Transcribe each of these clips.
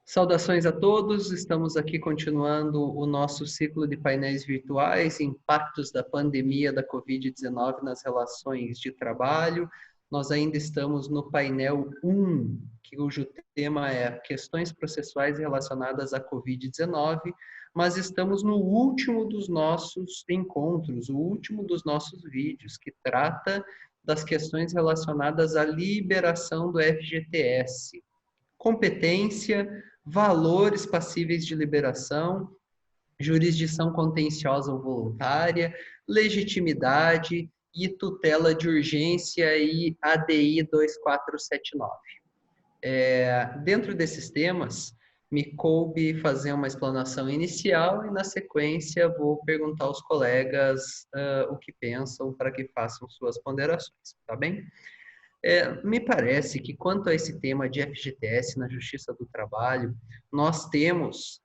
Saudações a todos, estamos aqui continuando o nosso ciclo de painéis virtuais, impactos da pandemia da Covid-19 nas relações de trabalho. Nós ainda estamos no painel 1, cujo tema é questões processuais relacionadas à Covid-19, mas estamos no último dos nossos encontros, o último dos nossos vídeos, que trata das questões relacionadas à liberação do FGTS. Competência, valores passíveis de liberação, jurisdição contenciosa ou voluntária, legitimidade e tutela de urgência e ADI 2479. Dentro desses temas, me coube fazer uma explanação inicial e, na sequência, vou perguntar aos colegas o que pensam para que façam suas ponderações, tá bem? Me parece que, quanto a esse tema de FGTS na Justiça do Trabalho, nós temos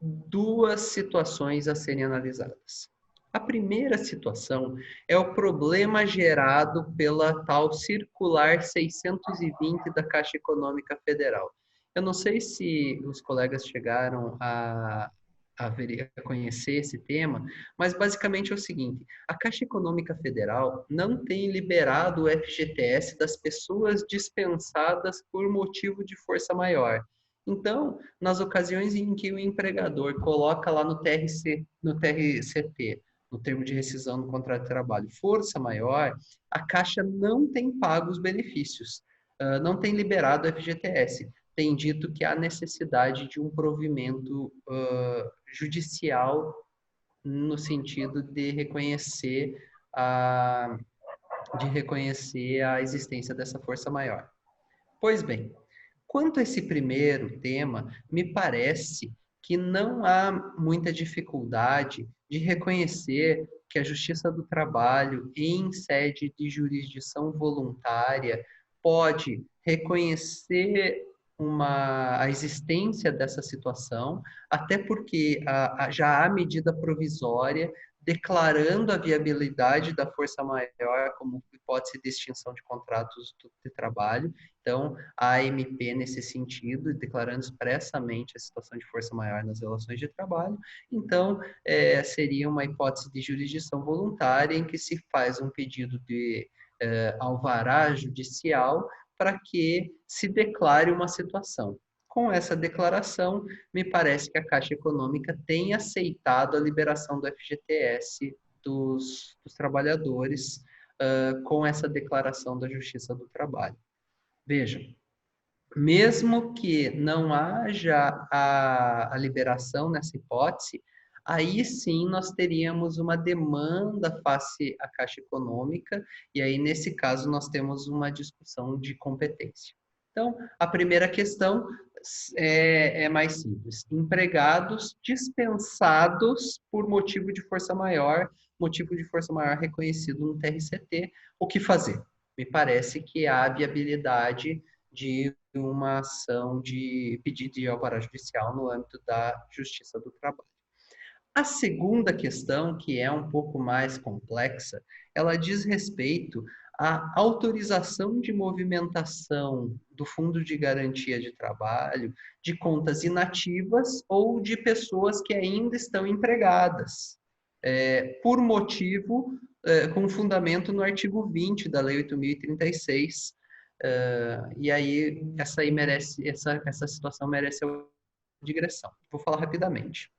duas situações a serem analisadas. A primeira situação é o problema gerado pela tal Circular 620 da Caixa Econômica Federal. Eu não sei se os colegas chegaram a conhecer esse tema, mas basicamente é o seguinte: a Caixa Econômica Federal não tem liberado o FGTS das pessoas dispensadas por motivo de força maior. Então, nas ocasiões em que o empregador coloca lá no TRCT, no termo de rescisão do contrato de trabalho, força maior, a Caixa não tem pago os benefícios, não tem liberado o FGTS. Tem dito que há necessidade de um provimento judicial no sentido de reconhecer a existência dessa força maior. Pois bem, quanto a esse primeiro tema, me parece que não há muita dificuldade de reconhecer que a Justiça do Trabalho, em sede de jurisdição voluntária, pode reconhecer a existência dessa situação, até porque já há medida provisória declarando a viabilidade da força maior como hipótese de extinção de contratos de trabalho. Então, a AMP, nesse sentido, declarando expressamente a situação de força maior nas relações de trabalho. Então, seria uma hipótese de jurisdição voluntária em que se faz um pedido de alvará judicial para que se declare uma situação. Com essa declaração, me parece que a Caixa Econômica tem aceitado a liberação do FGTS dos trabalhadores com essa declaração da Justiça do Trabalho. Vejam, mesmo que não haja a liberação nessa hipótese, aí sim nós teríamos uma demanda face à Caixa Econômica, e aí nesse caso nós temos uma discussão de competência. Então, a primeira questão é mais simples. Empregados dispensados por motivo de força maior reconhecido no TRCT, o que fazer? Me parece que há viabilidade de uma ação de pedido de alvará judicial no âmbito da Justiça do Trabalho. A segunda questão, que é um pouco mais complexa, ela diz respeito à autorização de movimentação do Fundo de Garantia de Trabalho de contas inativas ou de pessoas que ainda estão empregadas, por motivo, com fundamento no artigo 20 da Lei 8.036, e aí essa situação merece a digressão. Vou falar rapidamente.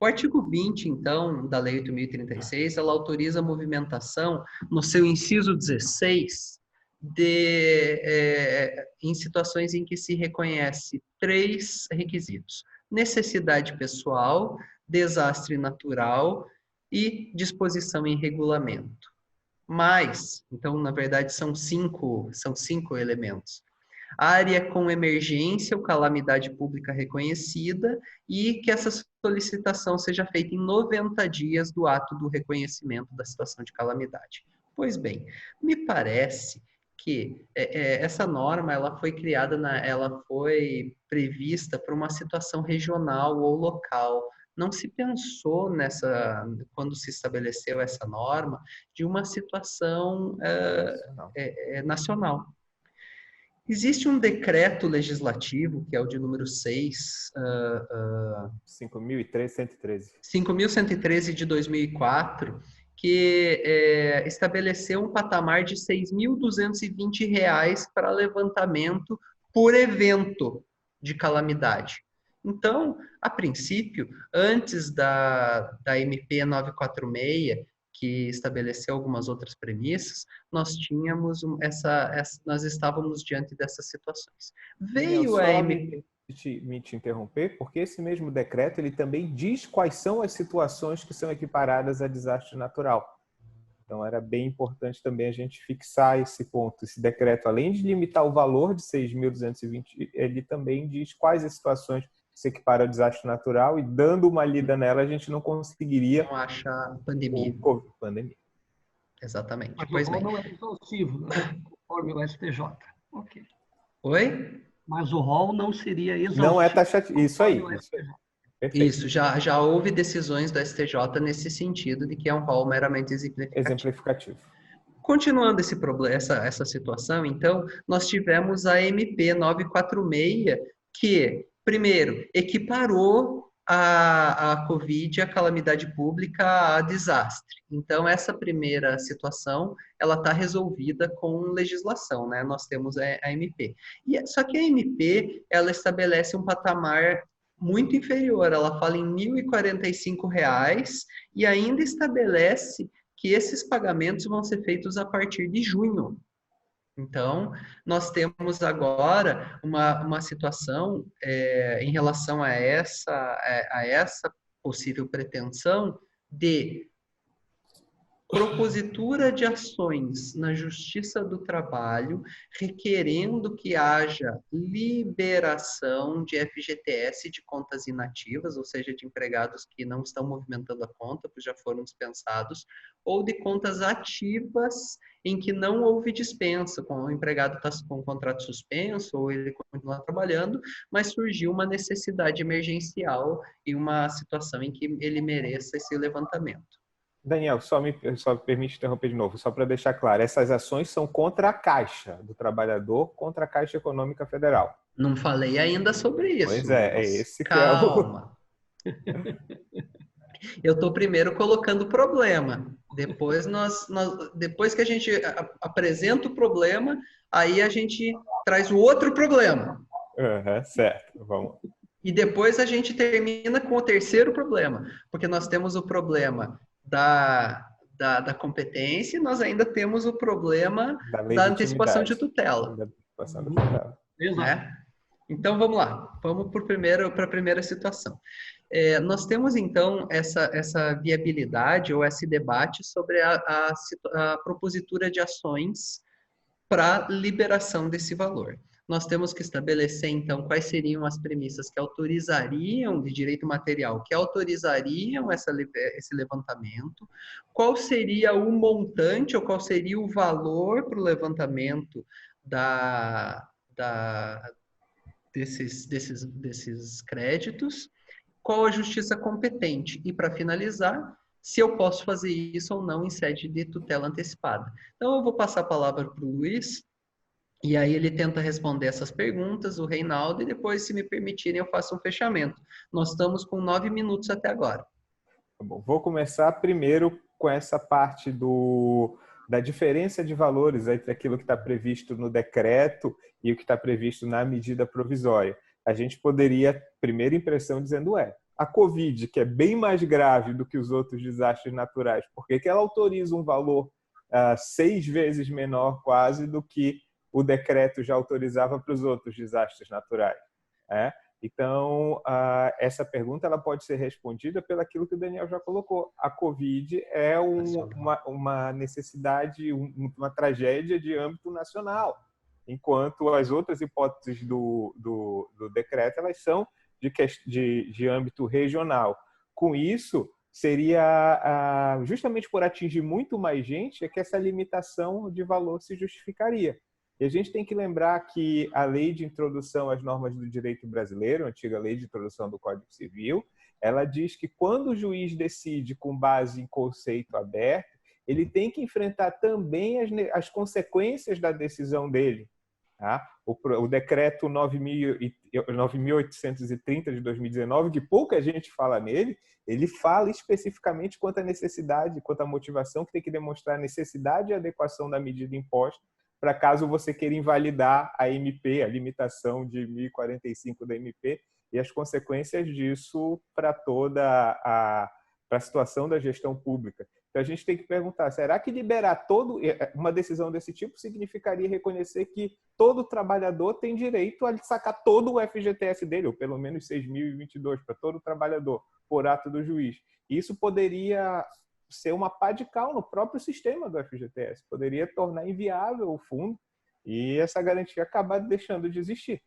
O artigo 20, então, da Lei 8.036, ela autoriza a movimentação, no seu inciso 16, em situações em que se reconhece 3 requisitos: necessidade pessoal, desastre natural e disposição em regulamento. Mas, então, na verdade, são cinco elementos: área com emergência ou calamidade pública reconhecida, e que essa solicitação seja feita em 90 dias do ato do reconhecimento da situação de calamidade. Pois bem, me parece que essa norma ela foi prevista para uma situação regional ou local. Não se pensou quando se estabeleceu essa norma, de uma situação nacional. Existe um decreto legislativo, que é o de número 5.113 de 2004, que estabeleceu um patamar de R$ 6.220 para levantamento por evento de calamidade. Então, a princípio, antes da MP 946, que estabeleceu algumas outras premissas, nós tínhamos nós estávamos diante dessas situações. Daniel, Veio a só MP. me te interromper, porque esse mesmo decreto ele também diz quais são as situações que são equiparadas a desastre natural. Então, era bem importante também a gente fixar esse ponto. Esse decreto, além de limitar o valor de 6.220, ele também diz quais as situações que se equiparam ao desastre natural, e dando uma lida nela, a gente não conseguiria Não acha pandemia. Pandemia. Exatamente. Mas Pois o bem. rol não é exaustivo, né? Conforme o STJ. Ok. Oi? Mas o rol não seria exaustivo. Não é taxativo. Isso aí. Perfeito. Isso, já houve decisões do STJ nesse sentido, de que é um rol meramente Exemplificativo. Continuando essa situação, então, nós tivemos a MP 946, que, primeiro, equiparou a Covid, a calamidade pública, a desastre. Então, essa primeira situação, ela está resolvida com legislação, né? Nós temos a MP. Só que a MP, ela estabelece um patamar muito inferior, ela fala em R$ 1.045 e ainda estabelece que esses pagamentos vão ser feitos a partir de junho. Então, nós temos agora uma situação em relação a essa possível pretensão de propositura de ações na Justiça do Trabalho, requerendo que haja liberação de FGTS de contas inativas, ou seja, de empregados que não estão movimentando a conta, pois já foram dispensados, ou de contas ativas em que não houve dispensa, o empregado está com o contrato suspenso, ou ele continua trabalhando, mas surgiu uma necessidade emergencial e uma situação em que ele mereça esse levantamento. Daniel, só me permite interromper de novo, só para deixar claro, essas ações são contra a Caixa do Trabalhador, contra a Caixa Econômica Federal. Não falei ainda sobre isso. Pois é esse Calma. que é o... Eu estou primeiro colocando o problema. Depois depois que a gente apresenta o problema, aí a gente traz o outro problema. Certo, vamos. E depois a gente termina com o terceiro problema, porque nós temos o problema da competência, nós ainda temos o problema da antecipação de tutela. Da antecipação de tutela. Né? Então, vamos lá. Vamos para a primeira situação. Nós temos, então, essa viabilidade ou esse debate sobre a propositura de ações para liberação desse valor. Nós temos que estabelecer, então, quais seriam as premissas que autorizariam, de direito material, que autorizariam esse levantamento, qual seria o montante ou qual seria o valor para o levantamento desses créditos, qual a justiça competente e, para finalizar, se eu posso fazer isso ou não em sede de tutela antecipada. Então, eu vou passar a palavra para o Luiz, e aí ele tenta responder essas perguntas, o Reinaldo, e depois, se me permitirem, eu faço um fechamento. Nós estamos com 9 minutos até agora. Tá bom, vou começar primeiro com essa parte da diferença de valores entre aquilo que está previsto no decreto e o que está previsto na medida provisória. A gente poderia, primeira impressão, dizendo, a Covid, que é bem mais grave do que os outros desastres naturais, por que ela autoriza um valor 6 vezes menor quase do que o decreto já autorizava para os outros desastres naturais? Então, essa pergunta ela pode ser respondida pelo aquilo que o Daniel já colocou. A Covid é uma necessidade, uma tragédia de âmbito nacional, enquanto as outras hipóteses do decreto elas são de âmbito regional. Com isso, seria justamente por atingir muito mais gente é que essa limitação de valor se justificaria. E a gente tem que lembrar que a lei de introdução às normas do direito brasileiro, a antiga lei de introdução do Código Civil, ela diz que quando o juiz decide com base em conceito aberto, ele tem que enfrentar também as consequências da decisão dele. Tá? O decreto 9.830 de 2019, que pouca gente fala nele, ele fala especificamente quanto à necessidade, quanto à motivação, que tem que demonstrar a necessidade e adequação da medida imposta para caso você queira invalidar a MP, a limitação de 1045 da MP, e as consequências disso para toda para a situação da gestão pública. Então, a gente tem que perguntar, será que liberar uma decisão desse tipo significaria reconhecer que todo trabalhador tem direito a sacar todo o FGTS dele, ou pelo menos 6.022 para todo trabalhador, por ato do juiz? E isso poderia ser uma pá de cal no próprio sistema do FGTS, poderia tornar inviável o fundo e essa garantia acabar deixando de existir.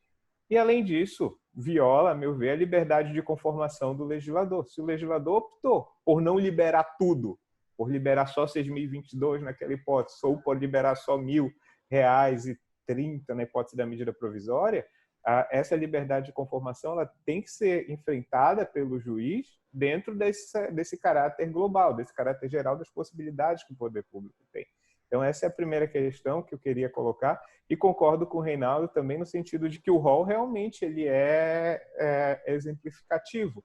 E, além disso, viola, a meu ver, a liberdade de conformação do legislador. Se o legislador optou por não liberar tudo, por liberar só 6.022 naquela hipótese, ou por liberar só R$1.030 na hipótese da medida provisória, essa liberdade de conformação ela tem que ser enfrentada pelo juiz dentro desse caráter global, desse caráter geral das possibilidades que o poder público tem. Então, essa é a primeira questão que eu queria colocar, e concordo com o Reinaldo também no sentido de que o rol realmente ele é exemplificativo.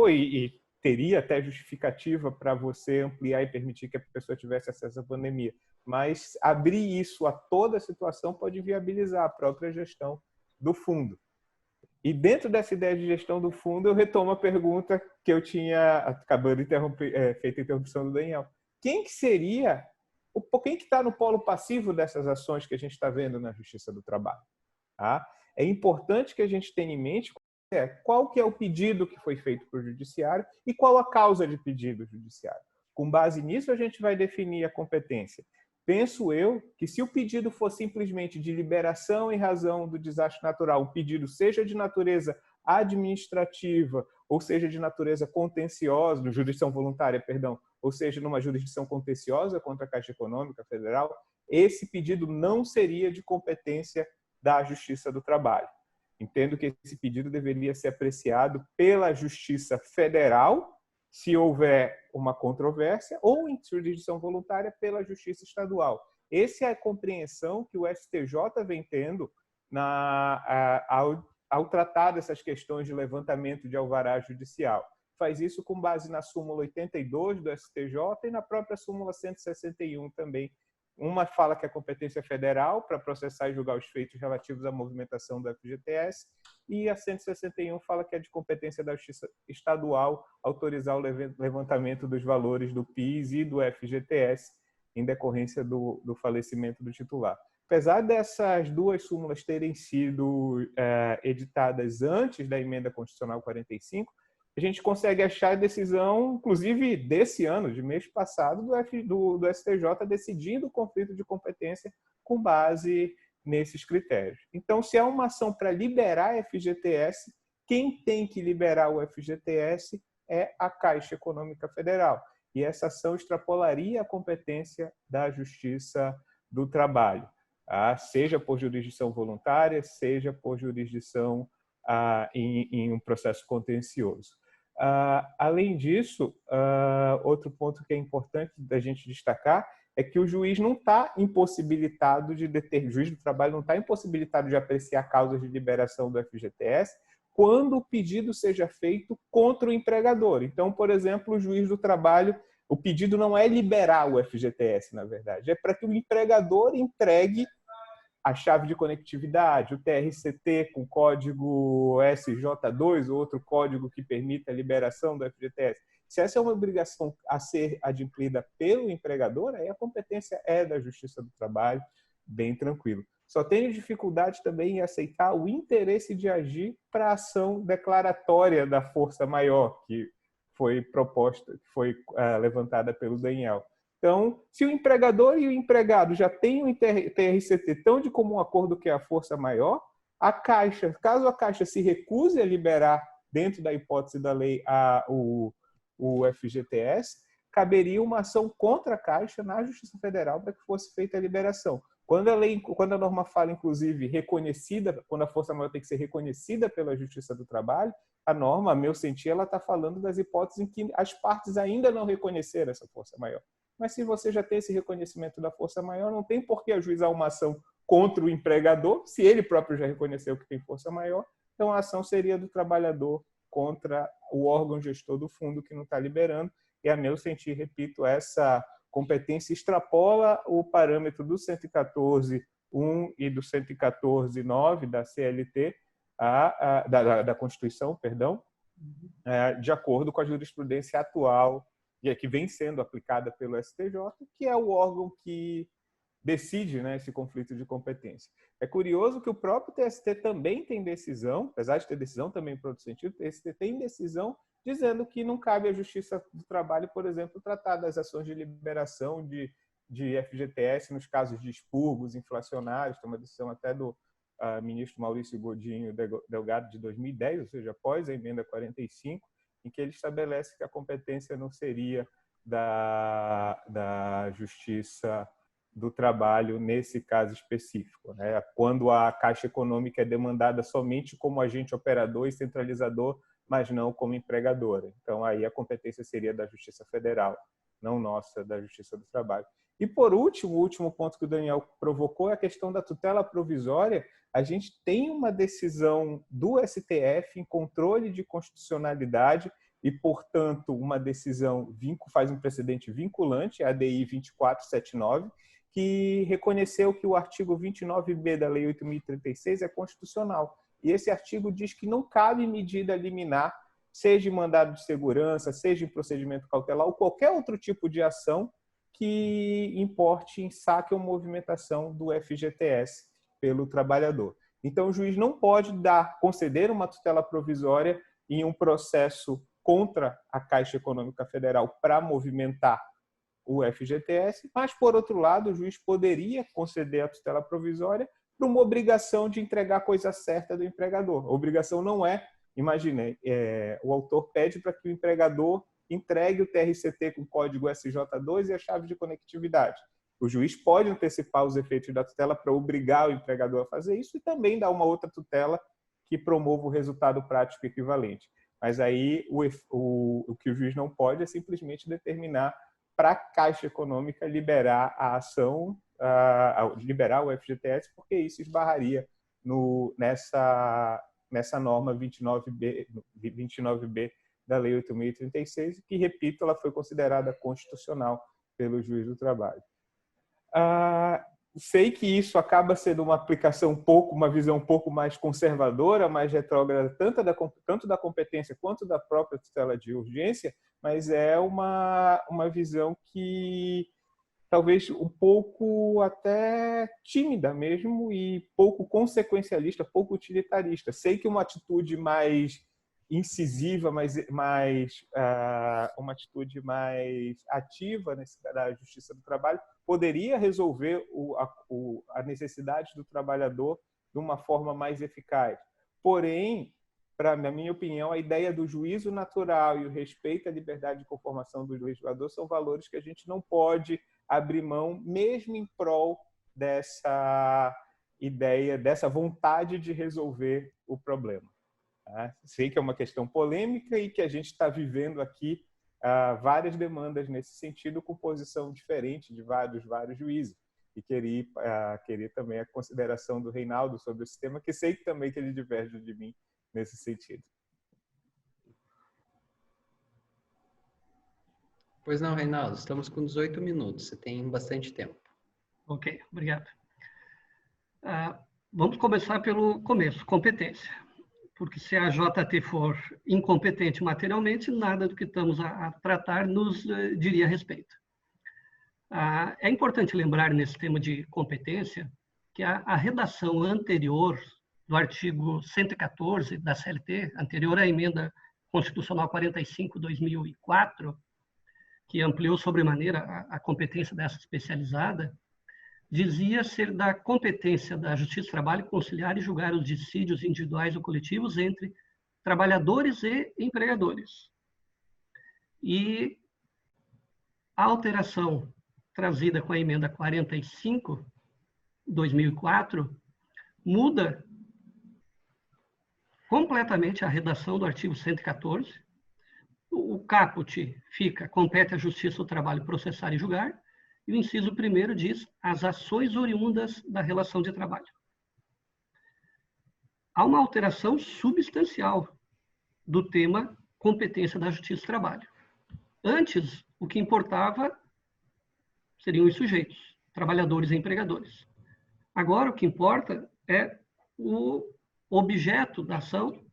E teria até justificativa para você ampliar e permitir que a pessoa tivesse acesso à pandemia. Mas abrir isso a toda a situação pode viabilizar a própria gestão do fundo. E dentro dessa ideia de gestão do fundo, eu retomo a pergunta que eu tinha acabando de feito a interrupção do Daniel. Quem que seria, quem que está no polo passivo dessas ações que a gente está vendo na Justiça do Trabalho? Tá? É importante que a gente tenha em mente qual que é o pedido que foi feito para o judiciário e qual a causa de pedido judiciário. Com base nisso, a gente vai definir a competência. Penso eu que se o pedido for simplesmente de liberação em razão do desastre natural, o pedido seja de natureza administrativa ou seja de natureza contenciosa, de jurisdição voluntária, perdão, ou seja, numa jurisdição contenciosa contra a Caixa Econômica Federal, esse pedido não seria de competência da Justiça do Trabalho. Entendo que esse pedido deveria ser apreciado pela Justiça Federal, se houver uma controvérsia, ou em jurisdição voluntária pela Justiça Estadual. Essa é a compreensão que o STJ vem tendo ao tratar dessas questões de levantamento de alvará judicial. Faz isso com base na súmula 82 do STJ e na própria súmula 161 também. Uma fala que é competência federal para processar e julgar os feitos relativos à movimentação do FGTS, e a 161 fala que é de competência da Justiça Estadual autorizar o levantamento dos valores do PIS e do FGTS em decorrência do falecimento do titular. Apesar dessas duas súmulas terem sido editadas antes da Emenda Constitucional 45, a gente consegue achar a decisão, inclusive desse ano, de mês passado, do STJ decidindo o conflito de competência com base nesses critérios. Então, se há uma ação para liberar FGTS, quem tem que liberar o FGTS é a Caixa Econômica Federal. E essa ação extrapolaria a competência da Justiça do Trabalho, seja por jurisdição voluntária, seja por jurisdição em um processo contencioso. Além disso, outro ponto que é importante da gente destacar é que o juiz não está impossibilitado o juiz do trabalho não está impossibilitado de apreciar causas de liberação do FGTS quando o pedido seja feito contra o empregador. Então, por exemplo, o juiz do trabalho, o pedido não é liberar o FGTS, na verdade, é para que o empregador entregue a chave de conectividade, o TRCT com código SJ2, ou outro código que permita a liberação do FGTS. Se essa é uma obrigação a ser adimplida pelo empregador, aí a competência é da Justiça do Trabalho, bem tranquilo. Só tenho dificuldade também em aceitar o interesse de agir para a ação declaratória da força maior, que foi proposta, que foi levantada pelo Daniel. Então, se o empregador e o empregado já têm um TRCT tão de comum acordo que é a força maior, a Caixa, caso a Caixa se recuse a liberar, dentro da hipótese da lei, o FGTS, caberia uma ação contra a Caixa na Justiça Federal para que fosse feita a liberação. Quando a norma fala, inclusive, reconhecida, quando a força maior tem que ser reconhecida pela Justiça do Trabalho, a norma, a meu sentir, ela está falando das hipóteses em que as partes ainda não reconheceram essa força maior. Mas se você já tem esse reconhecimento da força maior, não tem por que ajuizar uma ação contra o empregador, se ele próprio já reconheceu que tem força maior, então a ação seria do trabalhador contra o órgão gestor do fundo que não está liberando. E, a meu sentir, repito, essa competência extrapola o parâmetro do 114.1 e do 114.9 da CLT, da Constituição, perdão, de acordo com a jurisprudência atual, que vem sendo aplicada pelo STJ, que é o órgão que decide, né, esse conflito de competência. É curioso que o próprio TST também tem decisão, apesar de ter decisão também em outro sentido, o TST tem decisão dizendo que não cabe à Justiça do Trabalho, por exemplo, tratar das ações de liberação de FGTS nos casos de expurgos inflacionários. Tem uma decisão até do ministro Maurício Godinho Delgado de 2010, ou seja, após a emenda 45, em que ele estabelece que a competência não seria da Justiça do Trabalho nesse caso específico, né? Quando a Caixa Econômica é demandada somente como agente operador e centralizador, mas não como empregadora. Então, aí a competência seria da Justiça Federal, não nossa, da Justiça do Trabalho. E, por último, o último ponto que o Daniel provocou é a questão da tutela provisória. A gente tem uma decisão do STF em controle de constitucionalidade e, portanto, uma decisão faz um precedente vinculante, a ADI 2479, que reconheceu que o artigo 29b da Lei 8.036 é constitucional. E esse artigo diz que não cabe medida liminar, seja em mandado de segurança, seja em procedimento cautelar ou qualquer outro tipo de ação que importe em saque ou movimentação do FGTS pelo trabalhador. Então, o juiz não pode conceder uma tutela provisória em um processo contra a Caixa Econômica Federal para movimentar o FGTS, mas, por outro lado, o juiz poderia conceder a tutela provisória por uma obrigação de entregar a coisa certa do empregador. A obrigação não é, imagine, o autor pede para que o empregador entregue o TRCT com código SJ2 e a chave de conectividade. O juiz pode antecipar os efeitos da tutela para obrigar o empregador a fazer isso e também dar uma outra tutela que promova o resultado prático equivalente. Mas aí o que o juiz não pode é simplesmente determinar para a Caixa Econômica liberar a ação, liberar o FGTS, porque isso esbarraria nessa norma 29B da Lei 8.036, que, repito, ela foi considerada constitucional pelo juiz do trabalho. Sei que isso acaba sendo uma aplicação uma visão um pouco mais conservadora, mais retrógrada, tanto da competência quanto da própria tutela de urgência, mas é uma visão que talvez um pouco até tímida mesmo e pouco consequencialista, pouco utilitarista. Sei que uma atitude mais incisiva, uma atitude mais ativa da Justiça do Trabalho poderia resolver a necessidade do trabalhador de uma forma mais eficaz. Porém, na minha opinião, a ideia do juízo natural e o respeito à liberdade de conformação do legislador são valores que a gente não pode abrir mão, mesmo em prol dessa ideia, dessa vontade de resolver o problema. Sei que é uma questão polêmica e que a gente está vivendo aqui várias demandas nesse sentido, com posição diferente de vários juízes. E queria também a consideração do Reinaldo sobre esse tema, que sei também que ele diverge de mim nesse sentido. Pois não, Reinaldo, estamos com 18 minutos, você tem bastante tempo. Ok, obrigado. Vamos começar pelo começo, competência. Porque se a JT for incompetente materialmente, nada do que estamos a tratar nos diria respeito. É importante lembrar nesse tema de competência que a redação anterior do artigo 114 da CLT, anterior à emenda constitucional 45/2004, que ampliou sobremaneira a competência dessa especializada, dizia ser da competência da Justiça do Trabalho conciliar e julgar os dissídios individuais ou coletivos entre trabalhadores e empregadores. E a alteração trazida com a emenda 45/2004 muda completamente a redação do artigo 114. O caput compete à Justiça do Trabalho processar e julgar, E o inciso 1º diz as ações oriundas da relação de trabalho. Há uma alteração substancial do tema competência da Justiça do Trabalho. Antes, o que importava seriam os sujeitos, trabalhadores e empregadores. Agora, o que importa é o objeto da ação,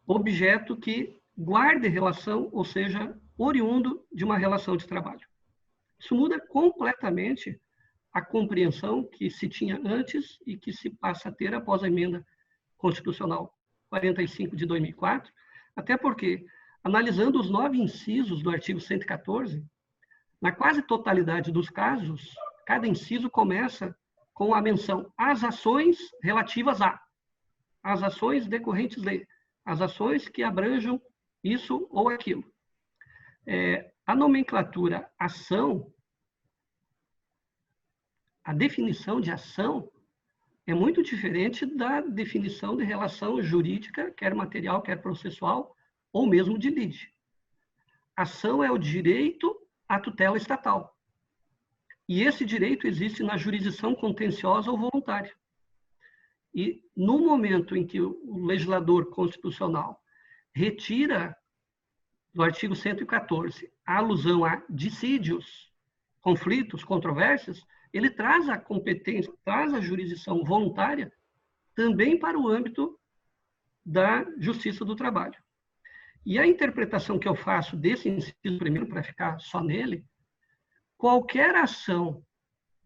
objeto que guarde relação, ou seja, oriundo de uma relação de trabalho. Isso muda completamente a compreensão que se tinha antes e que se passa a ter após a emenda constitucional 45 de 2004, até porque, analisando os 9 incisos do artigo 114, na quase totalidade dos casos, cada inciso começa com a menção às ações relativas a, as ações decorrentes de, as ações que abranjam isso ou aquilo. A nomenclatura ação, a definição de ação é muito diferente da definição de relação jurídica, quer material, quer processual, ou mesmo de lide. Ação é o direito à tutela estatal. E esse direito existe na jurisdição contenciosa ou voluntária. E no momento em que o legislador constitucional retira do artigo 114 a alusão a dissídios, conflitos, controvérsias, ele traz a competência, traz a jurisdição voluntária também para o âmbito da Justiça do Trabalho. E a interpretação que eu faço desse inciso primeiro, para ficar só nele, qualquer ação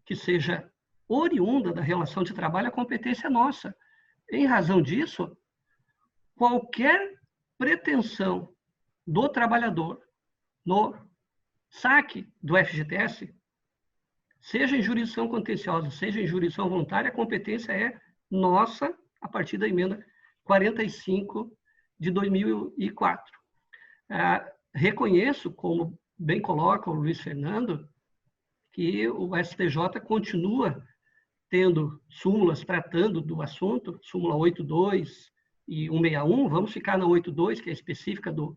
que seja oriunda da relação de trabalho, a competência é nossa. Em razão disso, qualquer pretensão do trabalhador no saque do FGTS, seja em jurisdição contenciosa, seja em jurisdição voluntária, a competência é nossa a partir da emenda 45 de 2004. Reconheço, como bem coloca o Luiz Fernando, que o STJ continua tendo súmulas tratando do assunto, súmula 82 e 161, vamos ficar na 82, que é específica do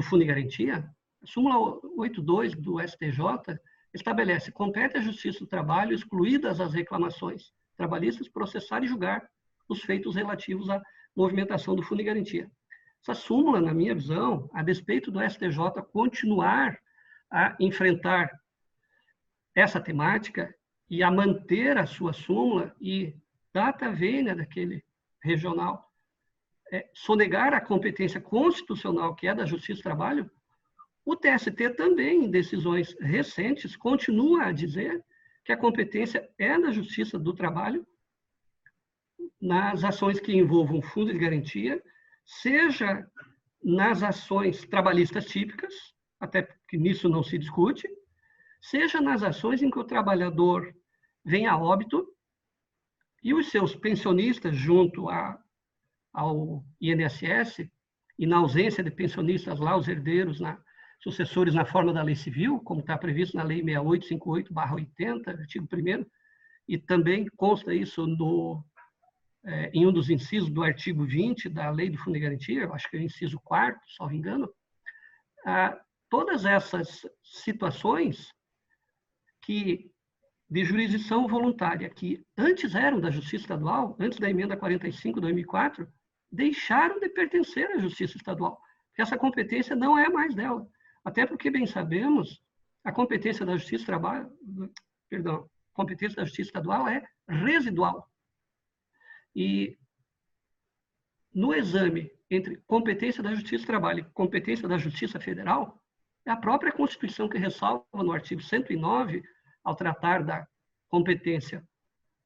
Fundo de Garantia. A súmula 82 do STJ estabelece: compete à Justiça do Trabalho, excluídas as reclamações trabalhistas, processar e julgar os feitos relativos à movimentação do Fundo de Garantia. Essa súmula, na minha visão, a despeito do STJ continuar a enfrentar essa temática e a manter a sua súmula e data vênia daquele regional, sonegar a competência constitucional que é da Justiça do Trabalho, o TST também, em decisões recentes, continua a dizer que a competência é da Justiça do Trabalho nas ações que envolvam fundo de garantia, seja nas ações trabalhistas típicas, até porque nisso não se discute, seja nas ações em que o trabalhador vem a óbito e os seus pensionistas junto ao INSS, e na ausência de pensionistas lá, os herdeiros, sucessores na forma da lei civil, como está previsto na lei 6858/80, artigo 1º, e também consta isso em um dos incisos do artigo 20 da lei do Fundo de Garantia, eu acho que é o inciso 4º, salvo engano. Todas essas situações de jurisdição voluntária, que antes eram da Justiça Estadual, antes da emenda 45 de 2004, deixaram de pertencer à Justiça Estadual, porque essa competência não é mais dela. Até porque, bem sabemos, a competência da Justiça Trabalho, perdão, a competência da Justiça Estadual é residual. E no exame entre competência da Justiça do Trabalho e competência da Justiça Federal, é a própria Constituição que ressalva no artigo 109, ao tratar da competência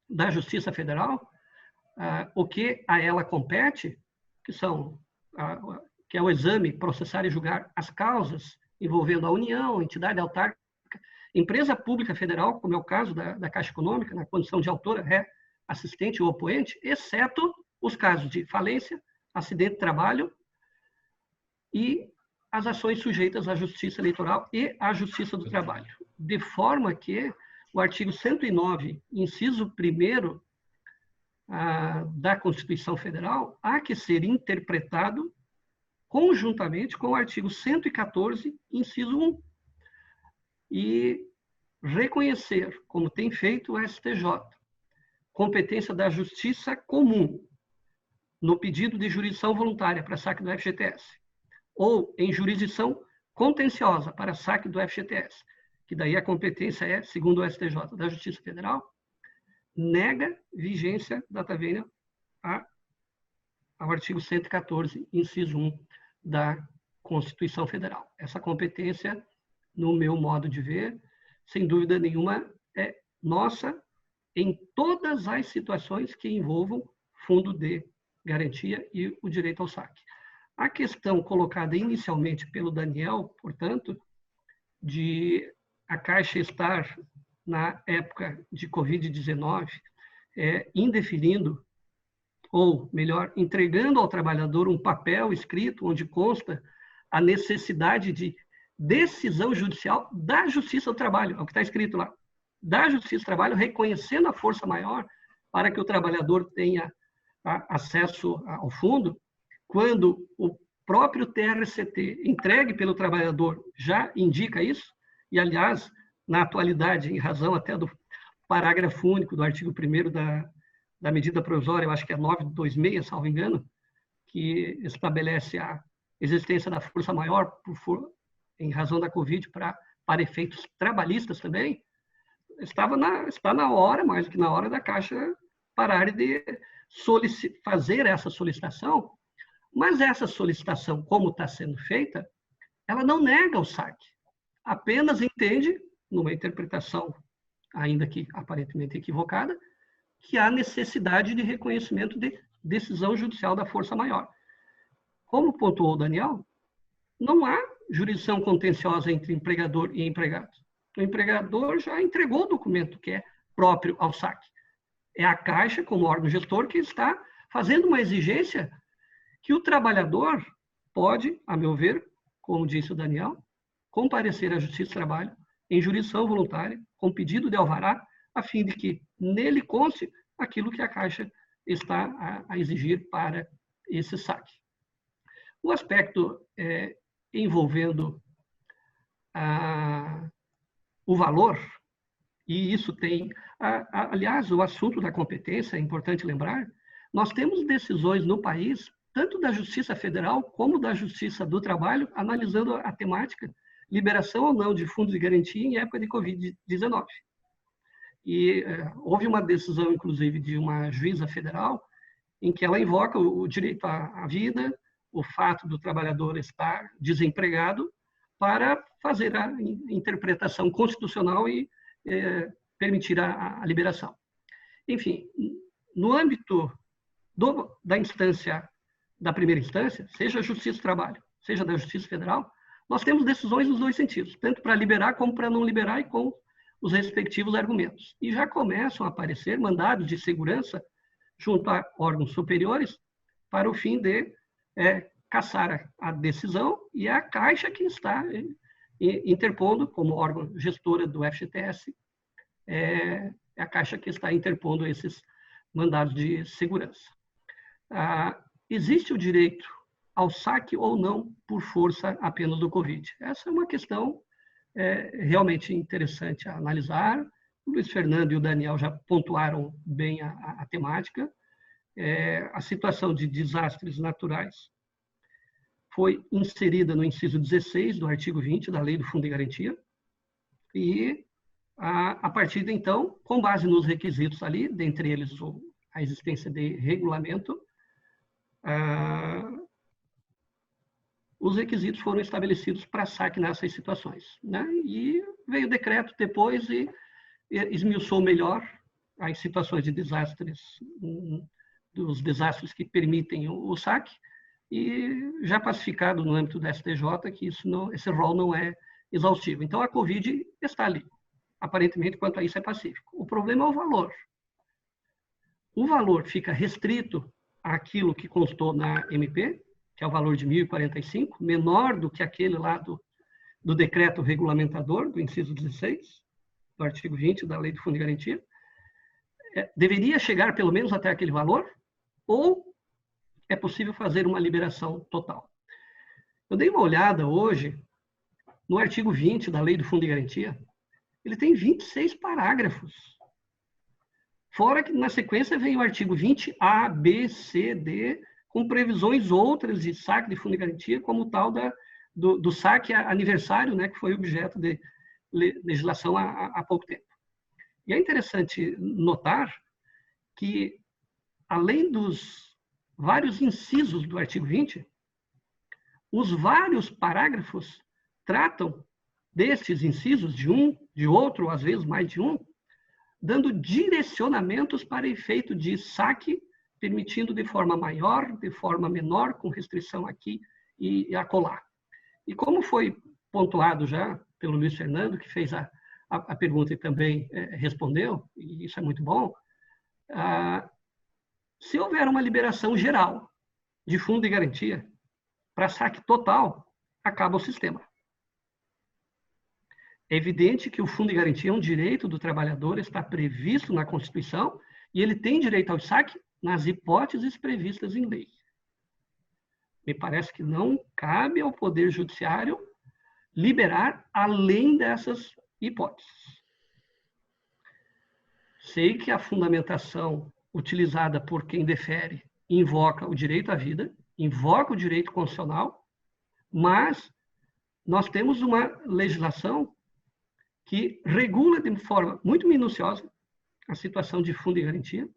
da Justiça Federal, o que a ela compete, que é o exame, processar e julgar as causas envolvendo a União, entidade autárquica, empresa pública federal, como é o caso da Caixa Econômica, na condição de autora, assistente ou opoente, exceto os casos de falência, acidente de trabalho e as ações sujeitas à Justiça Eleitoral e à Justiça do Trabalho. De forma que o artigo 109, inciso 1º da Constituição Federal, há que ser interpretado conjuntamente com o artigo 114, inciso 1. E reconhecer, como tem feito o STJ, competência da justiça comum no pedido de jurisdição voluntária para saque do FGTS, ou em jurisdição contenciosa para saque do FGTS, que daí a competência é, segundo o STJ, da Justiça Federal, nega vigência data vênia ao artigo 114, inciso 1 da Constituição Federal. Essa competência, no meu modo de ver, sem dúvida nenhuma, é nossa em todas as situações que envolvam fundo de garantia e o direito ao saque. A questão colocada inicialmente pelo Daniel, portanto, de a Caixa estar, na época de Covid-19, indefinindo, ou melhor, entregando ao trabalhador um papel escrito onde consta a necessidade de decisão judicial da Justiça do Trabalho, é o que está escrito lá, da Justiça do Trabalho, reconhecendo a força maior para que o trabalhador tenha acesso ao fundo, quando o próprio TRCT, entregue pelo trabalhador, já indica isso, e, aliás, na atualidade, em razão até do parágrafo único do artigo 1º da medida provisória, eu acho que é 926, salvo engano, que estabelece a existência da força maior em razão da Covid para efeitos trabalhistas também, está na hora, mais do que na hora, da Caixa parar de fazer essa solicitação, mas essa solicitação, como está sendo feita, ela não nega o saque, apenas entende, numa interpretação, ainda que aparentemente equivocada, que há necessidade de reconhecimento de decisão judicial da força maior. Como pontuou o Daniel, não há jurisdição contenciosa entre empregador e empregado. O empregador já entregou o documento que é próprio ao saque. É a Caixa, como órgão gestor, que está fazendo uma exigência que o trabalhador pode, a meu ver, como disse o Daniel, comparecer à Justiça do Trabalho em jurisdição voluntária, com pedido de alvará, a fim de que nele conste aquilo que a Caixa está a exigir para esse saque. O aspecto envolvendo o valor, e isso tem... aliás, o assunto da competência, é importante lembrar, nós temos decisões no país, tanto da Justiça Federal como da Justiça do Trabalho, analisando a temática liberação ou não de fundos de garantia em época de Covid-19. E houve uma decisão, inclusive, de uma juíza federal, em que ela invoca o direito à vida, o fato do trabalhador estar desempregado, para fazer a interpretação constitucional e permitir a liberação. Enfim, no âmbito da instância, da primeira instância, seja a Justiça do Trabalho, seja da Justiça Federal, nós temos decisões nos dois sentidos, tanto para liberar como para não liberar e com os respectivos argumentos. E já começam a aparecer mandados de segurança junto a órgãos superiores para o fim de cassar a decisão, e é a Caixa que está interpondo, como órgão gestora do FGTS, é a Caixa que está interpondo esses mandados de segurança. Existe o direito ao saque ou não por força apenas do Covid? Essa é uma questão realmente interessante a analisar. O Luiz Fernando e o Daniel já pontuaram bem a temática. A situação de desastres naturais foi inserida no inciso 16 do artigo 20 da Lei do Fundo de Garantia, e a partir de então, com base nos requisitos ali, dentre eles a existência de regulamento, os requisitos foram estabelecidos para saque nessas situações, né? E veio o decreto depois e esmiuçou melhor as situações de desastres, dos desastres que permitem o saque, e já pacificado no âmbito do STJ que esse rol não é exaustivo. Então, a Covid está ali. Aparentemente, quanto a isso, é pacífico. O problema é o valor. O valor fica restrito àquilo que constou na MP, que é o valor de 1.045, menor do que aquele lá do decreto regulamentador, do inciso 16, do artigo 20 da Lei do Fundo de Garantia. Deveria chegar pelo menos até aquele valor, ou é possível fazer uma liberação total. Eu dei uma olhada hoje no artigo 20 da Lei do Fundo de Garantia, ele tem 26 parágrafos. Fora que na sequência vem o artigo 20A, B, C, D, com previsões outras de saque de fundo de garantia, como o tal do saque aniversário, né, que foi objeto de legislação há pouco tempo. E é interessante notar que, além dos vários incisos do artigo 20, os vários parágrafos tratam destes incisos, de um, de outro, às vezes mais de um, dando direcionamentos para efeito de saque, permitindo de forma maior, de forma menor, com restrição aqui e acolá. E como foi pontuado já pelo Luiz Fernando, que fez a pergunta e também respondeu, e isso é muito bom, se houver uma liberação geral de fundo de garantia para saque total, acaba o sistema. É evidente que o fundo de garantia é um direito do trabalhador, está previsto na Constituição, e ele tem direito ao saque nas hipóteses previstas em lei. Me parece que não cabe ao Poder Judiciário liberar além dessas hipóteses. Sei que a fundamentação utilizada por quem defere invoca o direito à vida, invoca o direito constitucional, mas nós temos uma legislação que regula de forma muito minuciosa a situação de fundo de garantia,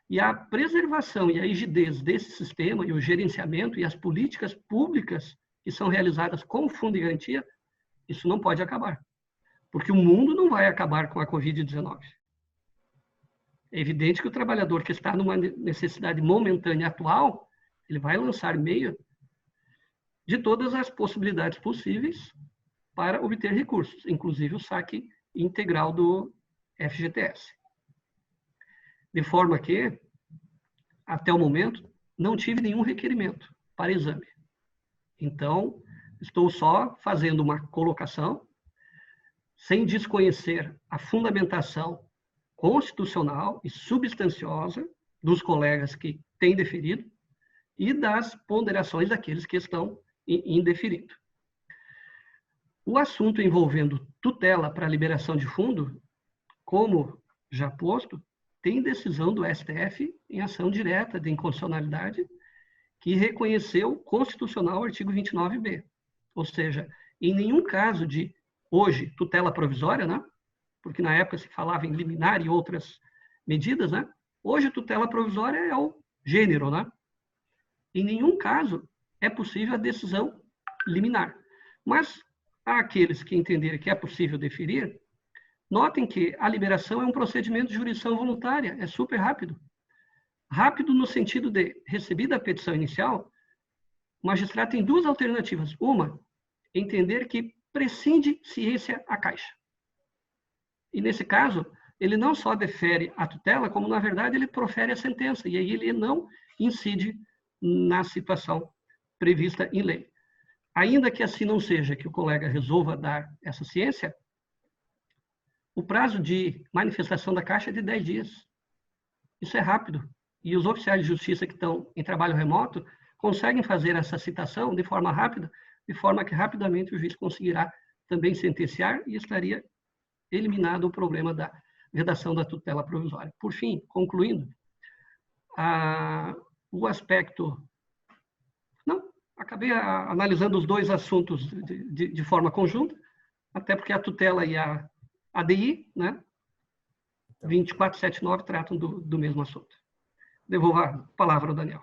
e a preservação e a rigidez desse sistema e o gerenciamento e as políticas públicas que são realizadas com o fundo de garantia, isso não pode acabar. Porque o mundo não vai acabar com a Covid-19. É evidente que o trabalhador que está numa necessidade momentânea atual, ele vai lançar meio de todas as possibilidades possíveis para obter recursos, inclusive o saque integral do FGTS. De forma que, até o momento, não tive nenhum requerimento para exame. Então, estou só fazendo uma colocação, sem desconhecer a fundamentação constitucional e substanciosa dos colegas que têm deferido e das ponderações daqueles que estão indeferindo. O assunto envolvendo tutela para liberação de fundo, como já posto, tem decisão do STF em ação direta de inconstitucionalidade que reconheceu constitucional o artigo 29b. Ou seja, em nenhum caso de, hoje, tutela provisória, né? Porque na época se falava em liminar e outras medidas, né? Hoje, tutela provisória é o gênero, né? Em nenhum caso é possível a decisão liminar. Mas há aqueles que entenderem que é possível deferir, notem que a liberação é um procedimento de jurisdição voluntária, é super rápido. Rápido no sentido de, recebida a petição inicial, o magistrado tem duas alternativas. Uma, entender que prescinde ciência à caixa. E nesse caso, ele não só defere a tutela, como na verdade ele profere a sentença, e aí ele não incide na situação prevista em lei. Ainda que assim não seja, que o colega resolva dar essa ciência, o prazo de manifestação da Caixa é de 10 dias. Isso é rápido. E os oficiais de justiça que estão em trabalho remoto conseguem fazer essa citação de forma rápida, de forma que rapidamente o juiz conseguirá também sentenciar e estaria eliminado o problema da redação da tutela provisória. Por fim, concluindo, o aspecto... Não, acabei analisando os dois assuntos de forma conjunta, até porque a tutela e a ADI, né, 2479, tratam do mesmo assunto. Devolvo a palavra ao Daniel.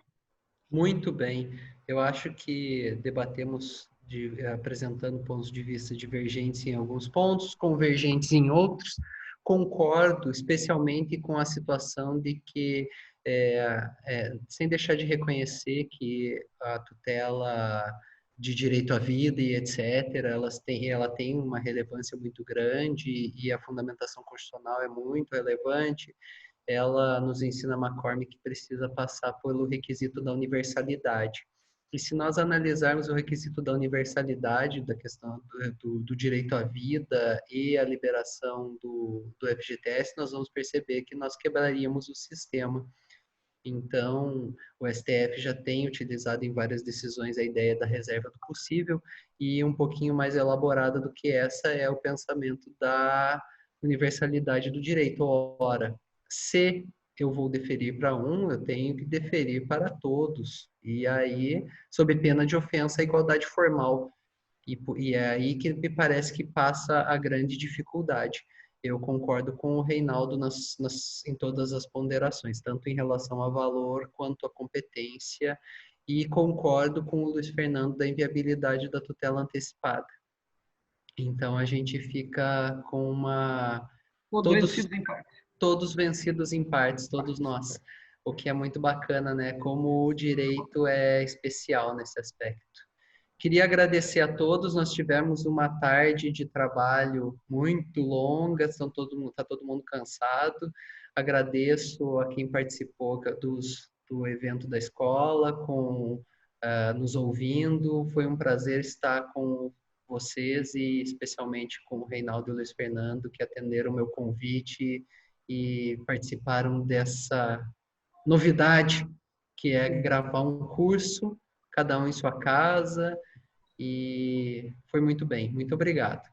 Muito bem. Eu acho que debatemos apresentando pontos de vista divergentes em alguns pontos, convergentes em outros. Concordo especialmente com a situação de que, sem deixar de reconhecer que a tutela de direito à vida e etc., ela tem uma relevância muito grande e a fundamentação constitucional é muito relevante. Ela nos ensina, McCormick, que precisa passar pelo requisito da universalidade. E se nós analisarmos o requisito da universalidade, da questão do direito à vida e a liberação do FGTS, nós vamos perceber que nós quebraríamos o sistema. Então, o STF já tem utilizado em várias decisões a ideia da reserva do possível, e um pouquinho mais elaborada do que essa é o pensamento da universalidade do direito. Ora, se eu vou deferir para um, eu tenho que deferir para todos. E aí, sob pena de ofensa à igualdade formal. E é aí que me parece que passa a grande dificuldade. Eu concordo com o Reinaldo em todas as ponderações, tanto em relação a valor quanto a competência, e concordo com o Luiz Fernando da inviabilidade da tutela antecipada. Então, a gente fica com uma... Todos vencidos em parte. Todos vencidos em partes, todos nós. O que é muito bacana, né? Como o direito é especial nesse aspecto. Queria agradecer a todos. Nós tivemos uma tarde de trabalho muito longa, está todo mundo cansado. Agradeço a quem participou do evento da escola, nos ouvindo. Foi um prazer estar com vocês e especialmente com o Reinaldo e o Luiz Fernando, que atenderam o meu convite e participaram dessa novidade, que é gravar um curso, cada um em sua casa, e foi muito bem. Muito obrigado.